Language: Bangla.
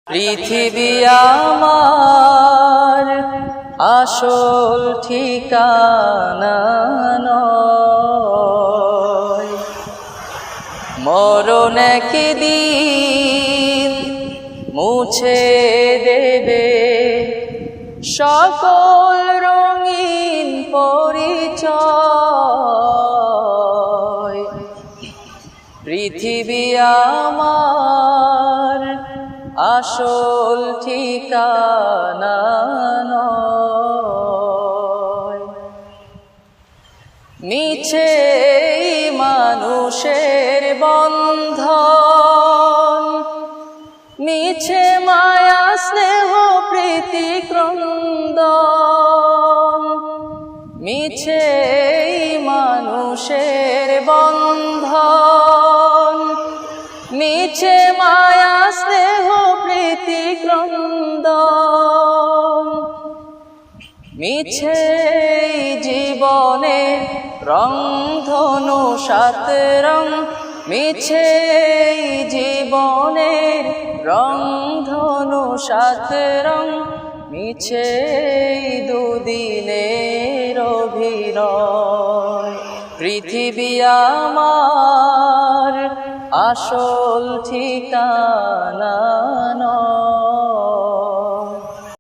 পৃথিবী আমার আসল ঠিকানা নয়, মরণ একদিন মুছে দেবে সকল রঙিন পরিচয়। পৃথিবী আমার আসল ঠিকানা নয়, মিছে মানুষের বন্ধন, মিছে মায়া স্নেহ প্রীতি ক্রন্দন, মিছে মানুষের বন্ধন, মিছে মায়া স্নেহ প্রীতি ক্রন্দন, মিছে জীবনে রংধনু সাত রং, মিছে জীবনে রংধনু সাত রং, মিছে দুদিনের অভিনয়। পৃথিবী আমার আসল ঠিকানা নয়।